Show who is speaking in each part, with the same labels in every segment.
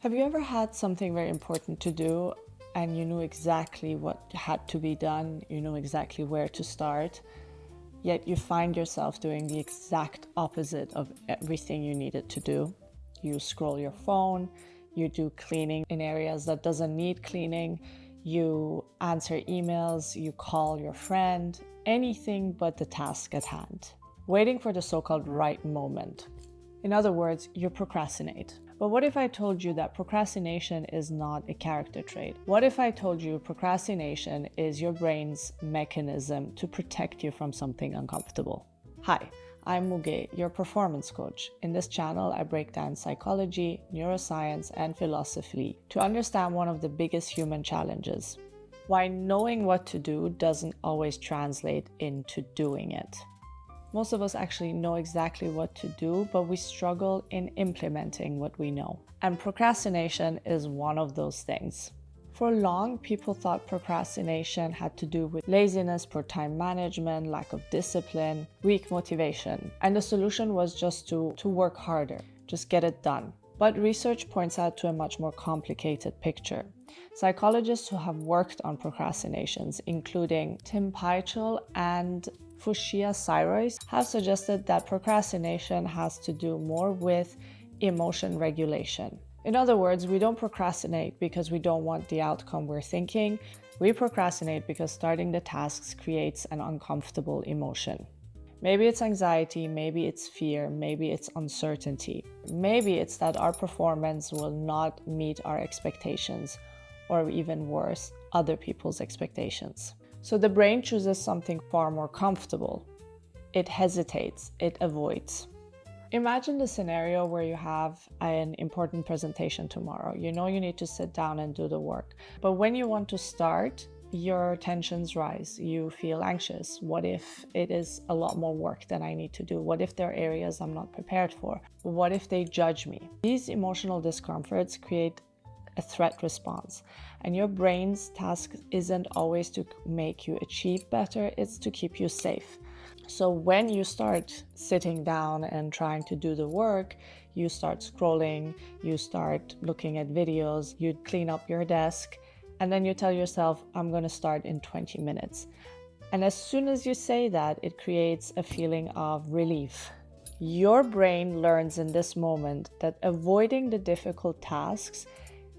Speaker 1: Have you ever had something very important to do and you knew exactly what had to be done, you knew exactly where to start, yet you find yourself doing the exact opposite of everything you needed to do? You scroll your phone, you do cleaning in areas that doesn't need cleaning, you answer emails, you call your friend, anything but the task at hand, waiting for the so-called right moment. In other words, you procrastinate. But what if I told you that procrastination is not a character trait? What if I told you procrastination is your brain's mechanism to protect you from something uncomfortable? Hi, I'm Muge, your performance coach. In this channel, I break down psychology, neuroscience, and philosophy to understand one of the biggest human challenges: why knowing what to do doesn't always translate into doing it. Most of us actually know exactly what to do, but we struggle in implementing what we know. And procrastination is one of those things. For long, people thought procrastination had to do with laziness, poor time management, lack of discipline, weak motivation. And the solution was just to work harder, just get it done. But research points out to a much more complicated picture. Psychologists who have worked on procrastinations, including Tim Pychyl and Fushia Syrois, have suggested that procrastination has to do more with emotion regulation. In other words, we don't procrastinate because we don't want the outcome we're thinking. We procrastinate because starting the tasks creates an uncomfortable emotion. Maybe it's anxiety, maybe it's fear, maybe it's uncertainty. Maybe it's that our performance will not meet our expectations, or even worse, other people's expectations. So the brain chooses something far more comfortable. It hesitates, it avoids. Imagine the scenario where you have an important presentation tomorrow. You know you need to sit down and do the work. But when you want to start, your tensions rise. You feel anxious. What if it is a lot more work than I need to do? What if there are areas I'm not prepared for? What if they judge me? These emotional discomforts create a threat response, and your brain's task isn't always to make you achieve better, it's to keep you safe. So when you start sitting down and trying to do the work, you start scrolling, you start looking at videos, you clean up your desk, and then you tell yourself, I'm going to start in 20 minutes. And as soon as you say that, it creates a feeling of relief. Your brain learns in this moment that avoiding the difficult tasks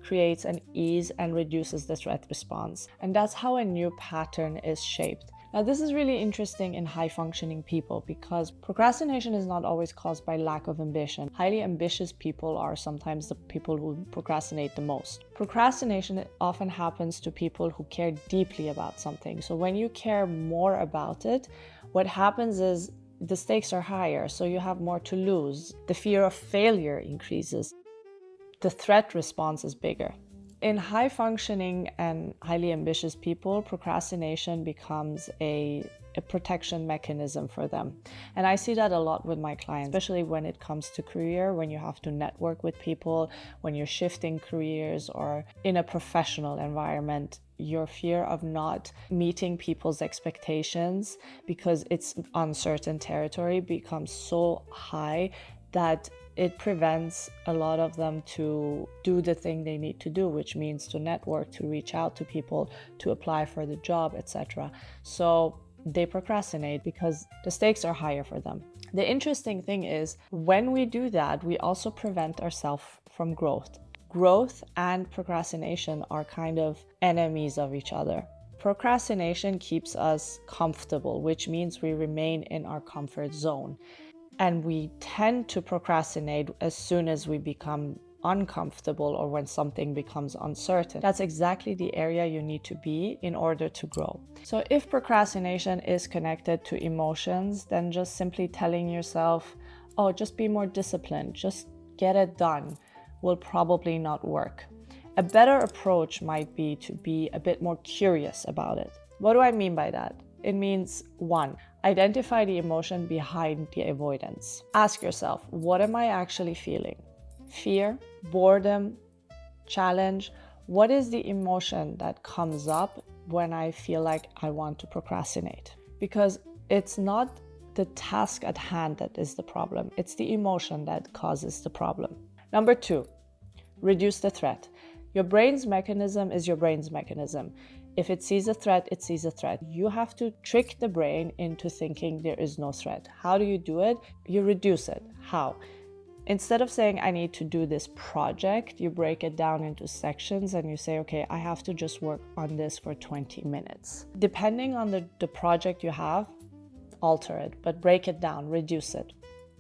Speaker 1: creates an ease and reduces the threat response. And that's how a new pattern is shaped. Now, this is really interesting in high-functioning people because procrastination is not always caused by lack of ambition. Highly ambitious people are sometimes the people who procrastinate the most. Procrastination often happens to people who care deeply about something. So when you care more about it, what happens is the stakes are higher, so you have more to lose. The fear of failure increases. The threat response is bigger. In high-functioning and highly ambitious people, procrastination becomes a protection mechanism for them. And I see that a lot with my clients, especially when it comes to career, when you have to network with people, when you're shifting careers or in a professional environment. Your fear of not meeting people's expectations because it's uncertain territory becomes so high that it prevents a lot of them to do the thing they need to do, which means to network, to reach out to people, to apply for the job, etc. So they procrastinate because the stakes are higher for them. The interesting thing is, when we do that, we also prevent ourselves from growth. Growth and procrastination are kind of enemies of each other. Procrastination keeps us comfortable, which means we remain in our comfort zone. And we tend to procrastinate as soon as we become uncomfortable or when something becomes uncertain. That's exactly the area you need to be in order to grow. So if procrastination is connected to emotions, then just simply telling yourself, oh, just be more disciplined, just get it done, will probably not work. A better approach might be to be a bit more curious about it. What do I mean by that? It means 1, identify the emotion behind the avoidance. Ask yourself, what am I actually feeling? Fear, boredom, challenge? What is the emotion that comes up when I feel like I want to procrastinate? Because it's not the task at hand that is the problem. It's the emotion that causes the problem. Number 2, Reduce the threat. Your brain's mechanism is your brain's mechanism. If it sees a threat, it sees a threat. You have to trick the brain into thinking there is no threat. How do you do it? You reduce it. How? Instead of saying, I need to do this project, you break it down into sections and you say, okay, I have to just work on this for 20 minutes. Depending on the project you have, alter it, but break it down, reduce it.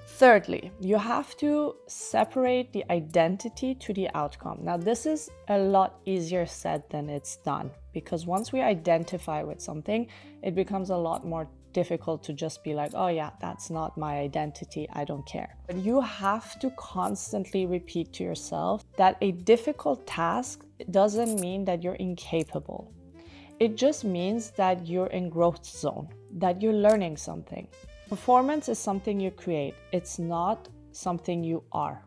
Speaker 1: Thirdly, you have to separate the identity to the outcome. Now, this is a lot easier said than it's done, because once we identify with something, it becomes a lot more difficult to just be like, oh yeah, that's not my identity, I don't care. But you have to constantly repeat to yourself that a difficult task doesn't mean that you're incapable. It just means that you're in growth zone, that you're learning something. Performance is something you create. It's not something you are.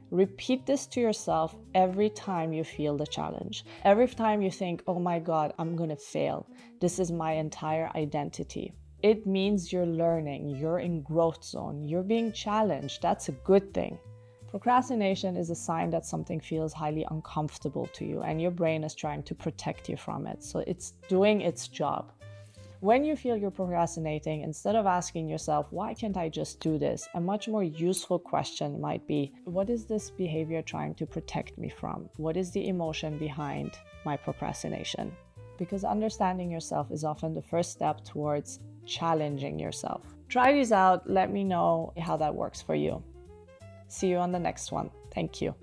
Speaker 1: Repeat this to yourself every time you feel the challenge. Every time you think, oh my God, I'm gonna fail. This is my entire identity. It means you're learning, you're in growth zone, you're being challenged. That's a good thing. Procrastination is a sign that something feels highly uncomfortable to you and your brain is trying to protect you from it. So it's doing its job. When you feel you're procrastinating, instead of asking yourself, why can't I just do this? A much more useful question might be, what is this behavior trying to protect me from? What is the emotion behind my procrastination? Because understanding yourself is often the first step towards challenging yourself. Try these out. Let me know how that works for you. See you on the next one. Thank you.